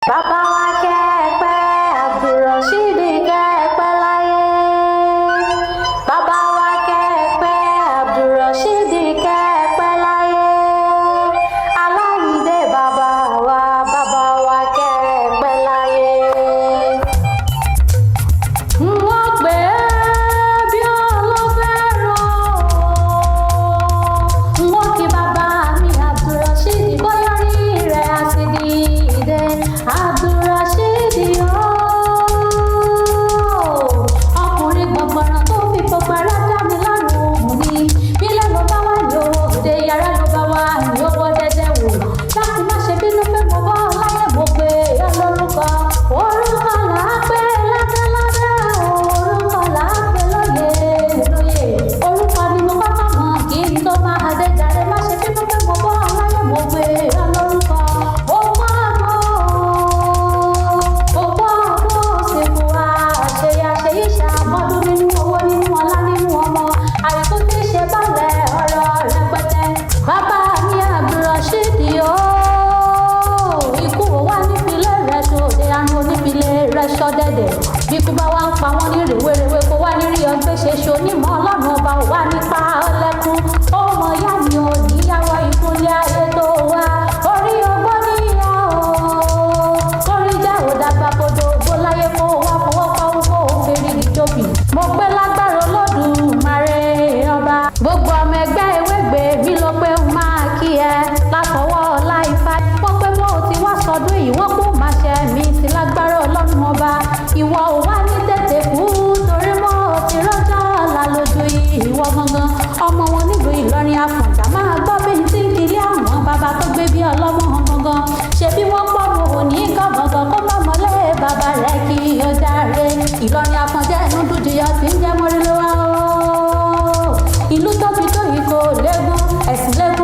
Bàbá wa kẹ́pẹ́ Abdulrasheed kẹ́pẹ́ láyé. Bàbá wa kẹ́pẹ́ Abdulrasheed kẹ́pẹ́ láyé. Aláìdé bàbá wa kẹ́pẹ́ láyé. Wọ́n pè é bí olófẹ́ràn. Wọ́n kí bàbá mi Abdulrasheed bóyá rí rẹ̀ á sì dìde. Abdulrasheed ọkùnrin gbọ̀ngbọ̀ràn tó fi gbogbo ara dá mi lárùn òun ni. Bílẹ̀ ló bá wà ní owó òde, yàrá ló bá wà ní owó dẹ́dẹ́ wò. Dákun má ṣe bínú pé mo bọ́ láyé mo pé ẹ lórúkọ. Orúkọ là á pé ládéládé, orúkọ là á pé lóye lóye. Orúkọ ni mo kọ́kọ́ mọ̀ kí n tó máa dé jàre. Má ṣe bínú pé mo bọ́ láyé mo pé ẹ lórúkọ. Àmọ́dún nínú owó nínú ọlá nínú ọmọ àìkú tí ṣe balẹ̀ ọ̀rọ̀ rẹpẹtẹ. Bàbá mi Abdulrasheed ikú wà nípìnlẹ̀ rẹ̀ ṣòde àrùn onípìnlẹ̀ rẹ̀ ṣọ́dẹ̀dẹ̀. Bí ikú bá wá ń pa wọ́n ní rèwerèwe kó wá ní rí ọgbẹ́ ṣe ṣe onímọ̀ ọlọ́run ọba ò wá nípa ọlẹ́kùn. Ọmọ ìyá mi ò níyàwó ìkúnlẹ̀ ayé tó wá. Orí ọgbọ́n níyà orí jẹ́ òdàgbà kodò ògbó láyé kó wá fọwọ́ pawú kó o fèrè ìjòbì. Mo pé lágbára Olódùmarè ọba. Gbogbo ọmọ ẹgbẹ́ Ewégbé mi ló pé ń máa kí ẹ látọwọ́ Ọláìfá. Wọ́n pé mo ti wá sọdún yìí wọ́n kó máa ṣe mí sí lágbára Ọlọ́run ọba. Ìwọ ò wá ní tètè kú torí mo ti rọ́jọ́ ọ̀la lójú ìwọ gangan. Ọmọ wọn nílùú Ìlọrin Àfọ̀njá máa gbọ́ bí n ti ń kiri àwọn bàbá tó gbé bí ọlọ́mọ gangan. Ṣebí wọ́n pọ̀ mo ò ní gángan kó má mọ́lé bàbá rẹ̀ kí ó járe. Ìlọrin Àfọ̀njá ẹnu dúdúyọ tí ń jẹ́ mọ́rí ló wá o. Ìlú tó fi tó yìí kò léegun ẹ̀sìn léegun.